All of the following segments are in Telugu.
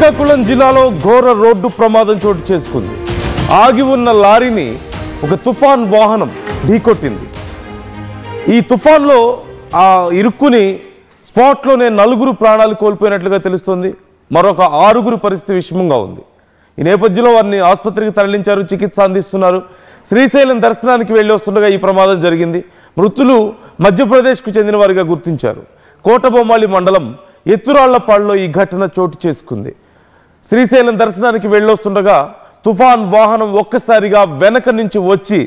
శ్రీకాకుళం జిల్లాలో ఘోర రోడ్డు ప్రమాదం చోటు చేసుకుంది. ఆగి ఉన్న లారీని ఒక తుఫాన్ వాహనం ఢీకొట్టింది. ఈ తుఫాన్లో ఇరుక్కుని స్పాట్లోనే 4 ప్రాణాలు కోల్పోయినట్లుగా తెలుస్తుంది. మరొక 6 పరిస్థితి విషమంగా ఉంది. ఈ నేపథ్యంలో వారిని ఆసుపత్రికి తరలించారు, చికిత్స అందిస్తున్నారు. శ్రీశైలం దర్శనానికి వెళ్ళి వస్తుండగా ఈ ప్రమాదం జరిగింది. మృతులు మధ్యప్రదేశ్కు చెందిన వారిగా గుర్తించారు. కోటబొమ్మాళి మండలం ఎత్తురాళ్లపాడులో ఈ ఘటన చోటు చేసుకుంది. శ్రీశైలం దర్శనానికి వెళ్ళొస్తుండగా తుఫాన్ వాహనం ఒక్కసారిగా వెనక నుంచి వచ్చి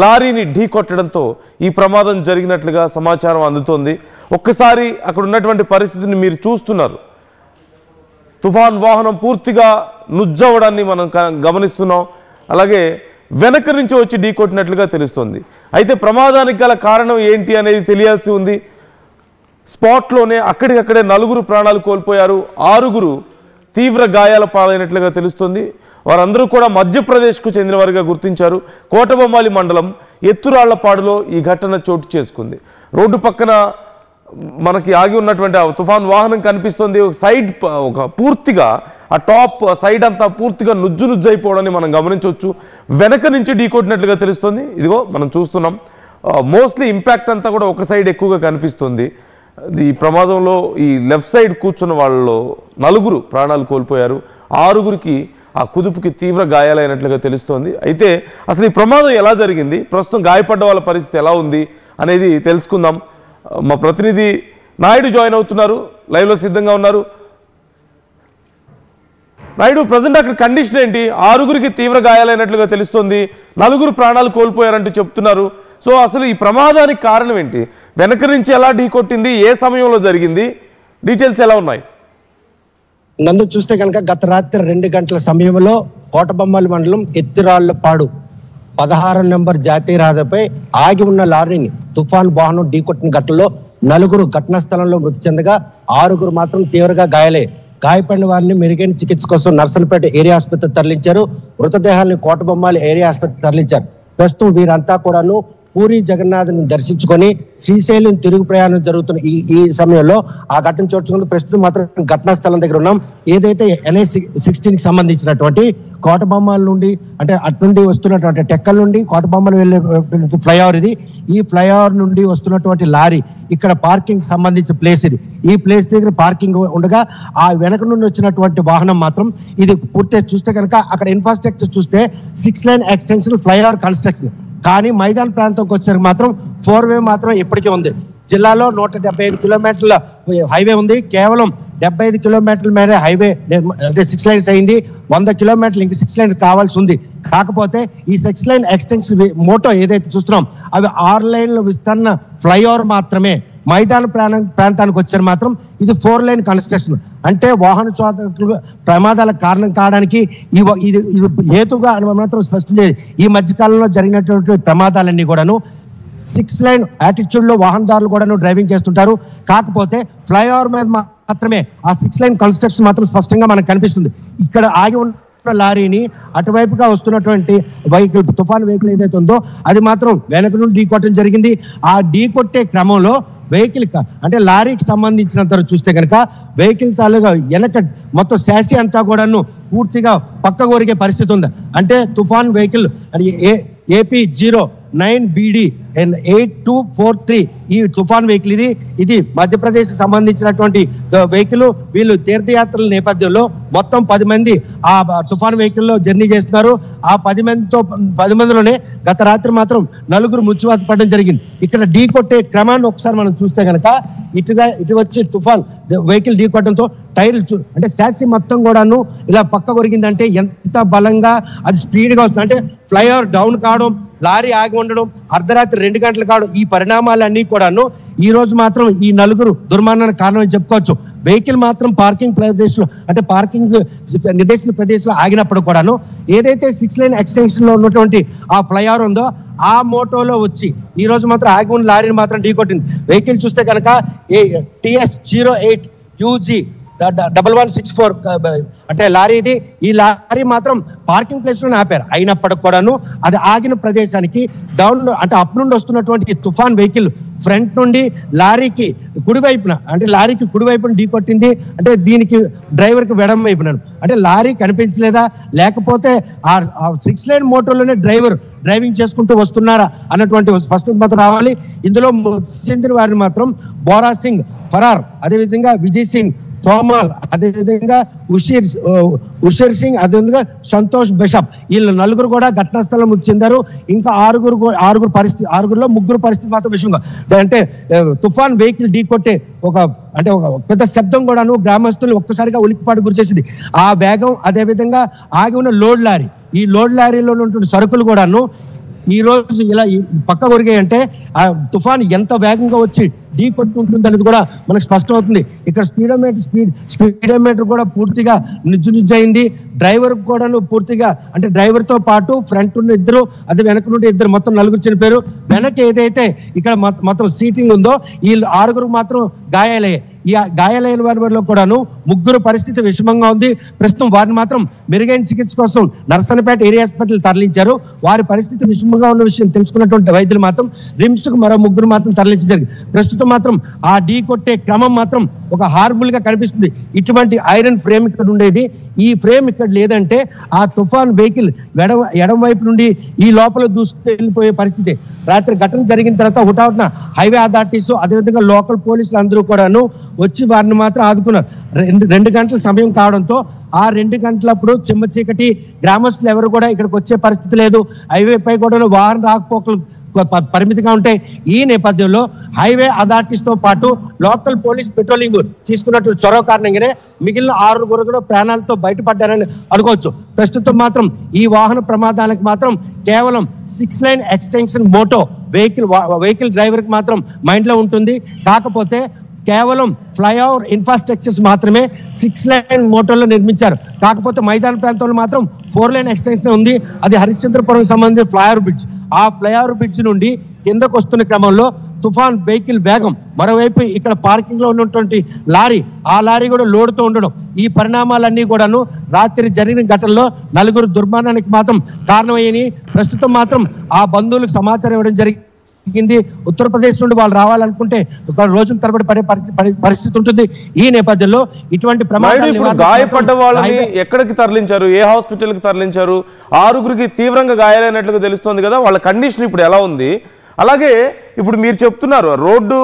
లారీని ఢీకొట్టడంతో ఈ ప్రమాదం జరిగినట్లుగా సమాచారం అందుతోంది. ఒక్కసారి అక్కడ ఉన్నటువంటి పరిస్థితిని మీరు చూస్తున్నారు. తుఫాన్ వాహనం పూర్తిగా నుజ్జవడాన్ని మనం గమనిస్తున్నాం. అలాగే వెనక నుంచి వచ్చి ఢీకొట్టినట్లుగా తెలుస్తుంది. అయితే ప్రమాదానికి గల కారణం ఏంటి అనేది తెలియాల్సి ఉంది. స్పాట్లోనే అక్కడికక్కడే 4 ప్రాణాలు కోల్పోయారు, 6 తీవ్ర గాయాల పాలైనట్లుగా తెలుస్తుంది. వారందరూ కూడా మధ్యప్రదేశ్కు చెందిన వారిగా గుర్తించారు. కోటబొమ్మాళి మండలం ఎత్తురాళ్లపాడులో ఈ ఘటన చోటు చేసుకుంది. రోడ్డు పక్కన మనకి ఆగి ఉన్నటువంటి ఆ తుఫాన్ వాహనం కనిపిస్తుంది. సైడ్ ఒక పూర్తిగా ఆ టాప్ సైడ్ అంతా పూర్తిగా నుజ్జు అయిపోవడాన్ని మనం గమనించవచ్చు. వెనక నుంచి ఢీకొట్టినట్లుగా తెలుస్తుంది. ఇదిగో మనం చూస్తున్నాం. మోస్ట్లీ ఇంపాక్ట్ అంతా కూడా ఒక సైడ్ ఎక్కువగా కనిపిస్తుంది. ఈ ప్రమాదంలో ఈ లెఫ్ట్ సైడ్ కూర్చున్న వాళ్ళలో 4 ప్రాణాలు కోల్పోయారు, 6 ఆ కుదుపుకి తీవ్ర గాయాలైనట్లుగా తెలుస్తోంది. అయితే అసలు ఈ ప్రమాదం ఎలా జరిగింది, ప్రస్తుతం గాయపడ్డ వాళ్ళ పరిస్థితి ఎలా ఉంది అనేది తెలుసుకుందాం. మా ప్రతినిధి నాయుడు జాయిన్ అవుతున్నారు, లైవ్లో సిద్ధంగా ఉన్నారు. నాయుడు, ప్రజెంట్ అక్కడ కండిషన్ ఏంటి? 6 తీవ్ర గాయాలైనట్లుగా తెలుస్తోంది, 4 ప్రాణాలు కోల్పోయారంటూ చెప్తున్నారు. సో అసలు ఈ ప్రమాదానికి కారణం ఏంటి? వెనక నుంచి ఎలా ఢీకొట్టింది, ఏ సమయంలో జరిగింది, డీటెయిల్స్ ఎలా ఉన్నాయి? నందు చూస్తే కనుక గత రాత్రి 2 గంటల సమయంలో కోటబొమ్మాళి మండలం ఎత్తిరాళ్లపాడు 16 నెంబర్ జాతీయ రహదారిపై ఆగి ఉన్న లారీని తుఫాన్ వాహనం ఢీకొట్టిన ఘటనలో 4 ఘటనా స్థలంలో మృతి చెందగా 6 మాత్రం తీవ్రంగా గాయపడిన వారిని మెరుగైన చికిత్స కోసం నర్సంపేట ఏరియా ఆసుపత్రికి తరలించారు. మృతదేహాలను కోటబొమ్మాళి ఏరియా ఆసుపత్రికి తరలించారు. ప్రస్తుతం వీరంతా కూడాను పూరి జగన్నాథ్ని దర్శించుకొని శ్రీశైలం తిరుగు ప్రయాణం జరుగుతున్న ఈ సమయంలో ఆ ఘటన చోటుకుంది. ప్రస్తుతం మాత్రం ఘటనా స్థలం దగ్గర ఉన్నాం. ఏదైతే NH-16కి సంబంధించినటువంటి కోటబొమ్మాళి నుండి అంటే అటు నుండి వస్తున్నటువంటి టెక్కల నుండి కోటబొమ్మాళి వెళ్ళే ఫ్లైఓవర్ ఇది. ఈ ఫ్లైఓవర్ నుండి వస్తున్నటువంటి లారీ ఇక్కడ పార్కింగ్ సంబంధించిన ప్లేస్ ఇది. ఈ ప్లేస్ దగ్గర పార్కింగ్ ఉండగా ఆ వెనక నుండి వచ్చినటువంటి వాహనం మాత్రం ఇది పూర్తిగా చూస్తే కనుక అక్కడ ఇన్ఫ్రాస్ట్రక్చర్ చూస్తే 6 లైన్ ఎక్స్టెన్షన్ ఫ్లైఓవర్ కన్స్ట్రక్షన్, కానీ మైదాన ప్రాంతంకి వచ్చేసరికి మాత్రం 4 వే మాత్రం ఇప్పటికీ ఉంది. జిల్లాలో 175 కిలోమీటర్ల హైవే ఉంది. కేవలం 75 కిలోమీటర్ల మేర హైవే అంటే 6 లైన్స్ అయింది. 100 కిలోమీటర్లు ఇంక 6 లైన్స్ కావాల్సి ఉంది. కాకపోతే ఈ 6 లైన్ ఎక్స్టెన్షన్ మోటో ఏదైతే చూస్తున్నాం అవి 6 లైన్ల విస్తరణ ఫ్లైఓవర్ మాత్రమే. మైదాన ప్రాంతానికి వచ్చారు మాత్రం ఇది 4 లైన్ కన్స్ట్రక్షన్. అంటే వాహన చోదకులు ప్రమాదాలకు కారణం కావడానికి ఇది హేతుగా మాత్రం స్పష్టం. ఈ మధ్యకాలంలో జరిగినటువంటి ప్రమాదాలన్నీ కూడాను 6 లైన్ యాటిట్యూడ్ లో వాహనదారులు కూడాను డ్రైవింగ్ చేస్తుంటారు. కాకపోతే ఫ్లైఓవర్ మీద మాత్రమే ఆ 6 లైన్ కన్స్ట్రక్షన్ మాత్రం స్పష్టంగా మనకు కనిపిస్తుంది. ఇక్కడ ఆగి ఉన్న లారీని అటువైపుగా వస్తున్నటువంటి వెహికల్ తుఫాన్ వెహికల్ ఏదైతే ఉందో అది మాత్రం వెనక నుండి ఢీకొట్టడం జరిగింది. ఆ ఢీకొట్టే క్రమంలో వెహికల్ అంటే లారీకి సంబంధించినంత చూస్తే కనుక వెహికల్ తాలూగా వెనక మొత్తం శాసి అంతా కూడాను పూర్తిగా పక్క కొరిగే పరిస్థితి ఉంది. అంటే తుఫాన్ వెహికల్ AP09BD 8243 ఈ తుఫాన్ వెహికల్ ఇది మధ్యప్రదేశ్ సంబంధించినటువంటి వెహికల్. వీళ్ళు తీర్థయాత్రల నేపథ్యంలో మొత్తం 10 మంది ఆ తుఫాన్ వెహికల్లో జర్నీ చేస్తున్నారు. ఆ 10 మందిలోనే గత రాత్రి మాత్రం 4 మృత్యువాత పడడం జరిగింది. ఇక్కడ ఢీ కొట్టే క్రమాన్ని ఒకసారి మనం చూస్తే కనుక ఇటు వచ్చి తుఫాన్ వెహికల్ ఢీ కొట్టడంతో టైర్లు అంటే శాసి మొత్తం కూడాను ఇలా పక్క కొరిగిందంటే ఎంత బలంగా అది స్పీడ్గా వస్తుంది. అంటే ఫ్లైఓవర్ డౌన్ కావడం, లారీ ఆగి ఉండడం, అర్ధరాత్రి 2 గంటలు కావడం, ఈ పరిణామాలన్నీ కూడాను ఈ రోజు మాత్రం ఈ 4 దుర్మరణానికి కారణం అని చెప్పుకోవచ్చు. వెహికల్ మాత్రం పార్కింగ్ ప్రదేశంలో అంటే పార్కింగ్ నిర్దేశిత ప్రదేశంలో ఆగినప్పుడు కూడాను ఏదైతే 6 లైన్ ఎక్స్టెన్షన్ లో ఉన్నటువంటి ఆ ఫ్లైఓవర్ ఉందో ఆ మోటోలో వచ్చి ఈ రోజు మాత్రం ఆగి ఉన్న లారీని మాత్రం ఢీకొట్టింది. వెహికల్ చూస్తే కనుక TS08UG 1164 అంటే లారీ ఇది. ఈ లారీ మాత్రం పార్కింగ్ ప్లేస్ లో ఆపారు. అయినప్పటికి కూడాను అది ఆగిన ప్రదేశానికి డౌన్ అంటే అప్ నుండి వస్తున్నటువంటి తుఫాన్ వెహికల్ ఫ్రంట్ నుండి లారీకి కుడివైపున అంటే లారీకి కుడివైపున ఢీకొట్టింది. అంటే దీనికి డ్రైవర్ కి వెడం వైపున అంటే లారీ కనిపించలేదా, లేకపోతే ఆ 6 లైన్ మోటార్లోనే డ్రైవర్ డ్రైవింగ్ చేసుకుంటూ వస్తున్నారా అన్నటువంటి స్పష్టత మాత్రం రావాలి. ఇందులో చెందిన వారిని మాత్రం బోరా సింగ్ ఫరార్, అదేవిధంగా విజయ్ సింగ్ తోమాల్, అదేవిధంగా ఉషేర్ సింగ్, అదేవిధంగా సంతోష్ బిషప్, వీళ్ళు నలుగురు కూడా ఘటనా స్థలం మృతి చెందారు. ఇంకా ఆరుగురులో ముగ్గురు పరిస్థితి మాత్రం విషయంగా అంటే తుఫాన్ వెహికల్ ఢీకొట్టే ఒక పెద్ద శబ్దం కూడాను గ్రామస్తులు ఒక్కసారిగా ఉలిక్కిపాటు గురి చేసింది. ఆ వేగం, అదేవిధంగా ఆగి ఉన్న లోడ్ లారీ, ఈ లోడ్ లారీలో ఉన్నటువంటి సరుకులు కూడాను ఈ రోజు ఇలా పక్క కొరిగాయంటే ఆ తుఫాన్ ఎంత వేగంగా వచ్చి ఢీ కొట్టుకుంటుంది అనేది కూడా మనకు స్పష్టం అవుతుంది. ఇక్కడ స్పీడోమీటర్ కూడా పూర్తిగా నిజ్జయింది. డ్రైవర్ కూడా పూర్తిగా అంటే డ్రైవర్ తో పాటు ఫ్రంట్ నుండి ఇద్దరు, అదే వెనక నుండి ఇద్దరు, మొత్తం నలుగురు చనిపోయారు. వెనక ఏదైతే ఇక్కడ మొత్తం సీటింగ్ ఉందో ఈ ఆరుగురు మాత్రం గాయాలయ్యాయి. ఈ గాయాలైన వారిలో కూడాను ముగ్గురు పరిస్థితి విషమంగా ఉంది. ప్రస్తుతం వారిని మాత్రం మెరుగైన చికిత్స కోసం నర్సన్నపేట ఏరియా హాస్పిటల్ తరలించారు. వారి పరిస్థితి విషమంగా ఉన్న విషయం తెలుసుకున్నటువంటి వైద్యులు మాత్రం రిమ్స్ కు మరో ముగ్గురు మాత్రం తరలించారు. ప్రస్తుతం మాత్రం ఆ ఢీ కొట్టే క్రమం మాత్రం ఒక హార్బుల్ గా కనిపిస్తుంది. ఇటువంటి ఐరన్ ఫ్రేమ్ ఇక్కడ ఉండేది, ఈ ఫ్రేమ్ ఇక్కడ లేదంటే ఆ తుఫాన్ వెహికల్ ఎడం వైపు నుండి ఈ లోపల దూసుకెళ్ళిపోయే పరిస్థితి. రాత్రి ఘటన జరిగిన తర్వాత హుటాహుటిన హైవే అథారిటీస్, అదేవిధంగా లోకల్ పోలీసులు అందరూ కూడాను వచ్చి వారిని మాత్రం ఆదుకున్నారు. 2 గంటల సమయం కావడంతో ఆ 2 గంటలప్పుడు చిమ్మ చీకటి, గ్రామస్తులు ఎవరు కూడా ఇక్కడికి వచ్చే పరిస్థితి లేదు. హైవే పై కూడా వాహన రాకపోకలు పరిమితిగా ఉంటాయి. ఈ నేపథ్యంలో హైవే అథారిటీస్ తో పాటు లోకల్ పోలీస్ పెట్రోలింగ్ తీసుకున్నట్టు చొరవ కారణంగానే మిగిలిన 6 కూడా ప్రాణాలతో బయటపడ్డారని అనుకోవచ్చు. ప్రస్తుతం మాత్రం ఈ వాహన ప్రమాదాలకు మాత్రం కేవలం 6 line extension motor vehicle driver కి మాత్రం మైండ్ లో ఉంటుంది. కాకపోతే కేవలం ఫ్లైఓవర్ ఇన్ఫ్రాస్ట్రక్చర్స్ మాత్రమే 6 లైన్ మోటార్లో నిర్మించారు. కాకపోతే మైదాన ప్రాంతంలో మాత్రం 4 లైన్ ఎక్స్టెన్షన్ ఉంది. అది హరిశ్చంద్రపురం సంబంధించిన ఫ్లైఓవర్ బ్రిడ్జ్. ఆ ఫ్లైఓవర్ బ్రిడ్జ్ నుండి కిందకు వస్తున్న క్రమంలో తుఫాన్ వెహికల్ వేగం, మరోవైపు ఇక్కడ పార్కింగ్ లో ఉన్నటువంటి లారీ, ఆ లారీ కూడా లోడుతో ఉండడం, ఈ పరిణామాలన్నీ కూడాను రాత్రి జరిగిన ఘటనలో 4 దుర్మరణానికి మాత్రం కారణమయ్యని ప్రస్తుతం మాత్రం ఆ బంధువులకు సమాచారం ఇవ్వడం జరిగింది. ఉత్తరప్రదేశ్ నుండి వాళ్ళు రావాలనుకుంటే ఒక రోజుల తరబడి పడే పరిస్థితి ఉంటుంది. ఈ నేపథ్యంలో ఇటువంటి ప్రమాదాలు, గాయపడ్డ వాళ్ళని ఎక్కడికి తరలించారు, ఏ హాస్పిటల్ కి తరలించారు? 6గురికి తీవ్రంగా గాయాలైనట్లుగా తెలుస్తోంది కదా, వాళ్ళ కండిషన్ ఇప్పుడు ఎలా ఉంది? అలాగే ఇప్పుడు మీరు చెప్తున్నారు రోడ్డు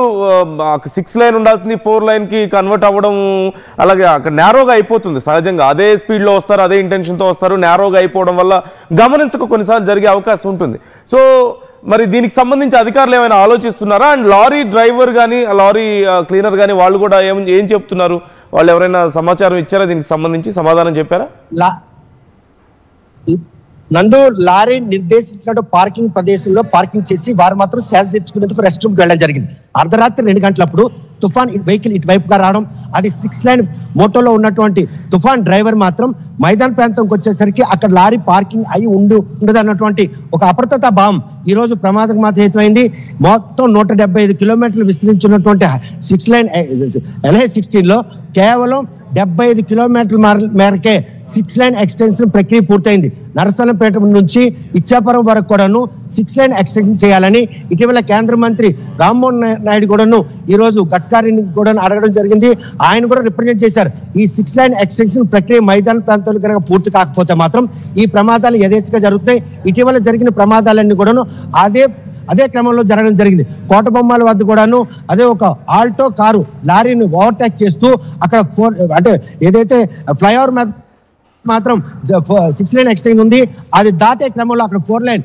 6 లైన్ ఉండాల్సింది 4 లైన్ కి కన్వర్ట్ అవ్వడం, అలాగే అక్కడ నేరోగా అయిపోతుంది. సహజంగా అదే స్పీడ్లో వస్తారు, అదే ఇంటెన్షన్తో వస్తారు, నేరోగా అయిపోవడం వల్ల గమనించక కొన్నిసార్లు జరిగే అవకాశం ఉంటుంది. సో మరి దీనికి సంబంధించి అధికారులు ఏమైనా ఆలోచిస్తున్నారా? అండ్ లారీ డ్రైవర్ కానీ లారీ క్లీనర్ కానీ వాళ్ళు కూడా ఏం చెప్తున్నారు? వాళ్ళు ఎవరైనా సమాచారం ఇచ్చారా? దీనికి సంబంధించి సమాధానం చెప్పారా? నందు లారీ నిర్దేశించిన పార్కింగ్ ప్రదేశంలో పార్కింగ్ చేసి వారు మాత్రం శ్వాస తీర్చుకునేందుకు రెస్ట్ రూమ్కి వెళ్ళడం జరిగింది. అర్ధరాత్రి 2 గంటలప్పుడు తుఫాన్ వెహికల్ ఇటువైపుగా రావడం, అది 6 లైన్ మోటోలో ఉన్నటువంటి తుఫాన్ డ్రైవర్ మాత్రం మైదాన ప్రాంతంకి వచ్చేసరికి అక్కడ లారీ పార్కింగ్ అయి ఉండదు అన్నటువంటి ఒక అప్రతత భావం ఈ రోజు ప్రమాదం మాత్రం హేతువైంది. మొత్తం 175 కిలోమీటర్లు విస్తరించినటువంటి 6 లైన్ LA-16లో కేవలం 75 కిలోమీటర్ల మేరకే 6 లైన్ ఎక్స్టెన్షన్ ప్రక్రియ పూర్తయింది. నరసన్నపేట నుంచి ఇచ్చాపురం వరకు కూడాను 6 లైన్ ఎక్స్టెన్షన్ చేయాలని ఇటీవల కేంద్ర మంత్రి రామ్మోహన్ నాయుడు కూడాను ఈ రోజు గడ్కరీని కూడా అడగడం జరిగింది. ఆయన కూడా రిప్రజెంట్ చేశారు. ఈ 6 లైన్ ఎక్స్టెన్షన్ ప్రక్రియ మైదాన ప్రాంతాలు కనుక పూర్తి కాకపోతే మాత్రం ఈ ప్రమాదాలు యథేచ్ఛగా జరుగుతాయి. ఇటీవల జరిగిన ప్రమాదాలన్నీ కూడాను అదే క్రమంలో జరగడం జరిగింది. కోటబొమ్మాల వద్ద కూడాను అదే ఒక ఆల్టో కారు లారీని ఓవర్టేక్ చేస్తూ అక్కడ అంటే ఏదైతే ఫ్లైఓవర్ మీద మాత్రం 6 లైన్ ఎక్స్టెన్షన్ ఉంది, అది దాటే క్రమంలో అక్కడ 4 లైన్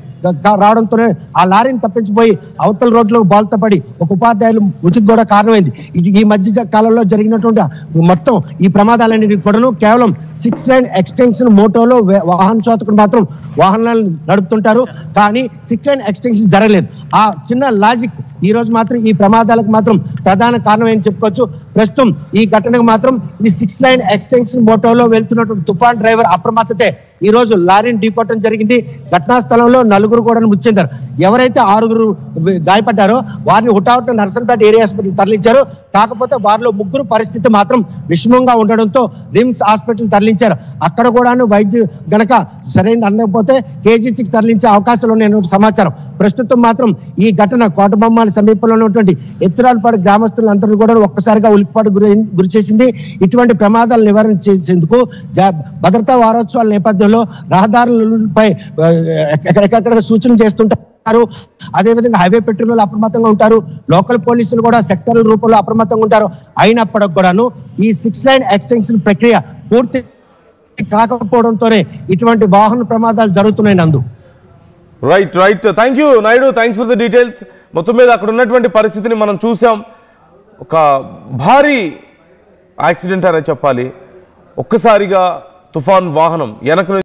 రావడంతోనే ఆ లారీని తప్పించిపోయి అవతల రోడ్లో బాల్తో పడి ఒక ఉపాధ్యాయులు మృతికి కూడా కారణమైంది. ఈ మధ్య కాలంలో జరిగినటువంటి మొత్తం ఈ ప్రమాదాలన్నిటి కూడాను కేవలం 6 లైన్ ఎక్స్టెన్షన్ మోటోలో వాహన చోదకులు మాత్రం వాహనాలు నడుపుతుంటారు, కానీ 6 లైన్ ఎక్స్టెన్షన్ జరగలేదు. ఆ చిన్న లాజిక్ ఈ రోజు మాత్రం ఈ ప్రమాదాలకు మాత్రం ప్రధాన కారణం అని చెప్పుకోవచ్చు. ప్రస్తుతం ఈ ఘటనకు మాత్రం ఇది 6 లైన్ ఎక్స్టెన్షన్ మోటోలో వెళ్తున్నటువంటి తుఫాన్ డ్రైవర్ అప్రమత్తతే ఈ రోజు లారీని ఢీకొట్టడం జరిగింది. ఘటనా స్థలంలో 4 కూడా మృతి చెందారు. ఎవరైతే 6 గాయపడ్డారో వారిని హుటాహుటిన నర్సంపేట ఏరియా హాస్పిటల్ తరలించారు. కాకపోతే వారిలో ముగ్గురు పరిస్థితి మాత్రం విషమంగా ఉండడంతో రిమ్స్ హాస్పిటల్ తరలించారు. అక్కడ కూడాను వైద్యం గనక సరైన అందకపోతే కేజీసీకి తరలించే అవకాశాలు ఉన్నాయన్న సమాచారం. ప్రస్తుతం మాత్రం ఈ ఘటన కోటబొమ్మాలి సమీపంలో ఉన్నటువంటి ఎత్తురాలపాడు గ్రామస్తులందరూ కూడా ఒక్కసారిగా ఉలిక్కిపాటు గురి చేసింది. ఇటువంటి ప్రమాదాలు నివారణ చేసేందుకు భద్రతా వారోత్సవాల నేపథ్యంలో రహదారులపై ఎక్కడెక్కడ సూచనలు చేస్తుంటారు. అదేవిధంగా హైవే పెట్రోల్ అప్రమత్తంగా ఉంటారు. లోకల్ పోలీసులు కూడా సెక్టరల్ రూపంలో అప్రమత్తంగా ఉంటారు. అయినప్పటికి కూడాను ఈ 6 లైన్ ఎక్స్టెన్షన్ ప్రక్రియ పూర్తి కాకపోవడంతోనే ఇటువంటి వాహన ప్రమాదాలు జరుగుతున్నాయి. నందు right thank you Naidu, thanks for the details. మొత్తం మీద అక్కడ ఉన్నటువంటి పరిస్థితిని మనం చూసాం. ఒక భారీ యాక్సిడెంట్ అనే చెప్పాలి. ఒక్కసారిగా తుఫాన్ వాహనం వెనక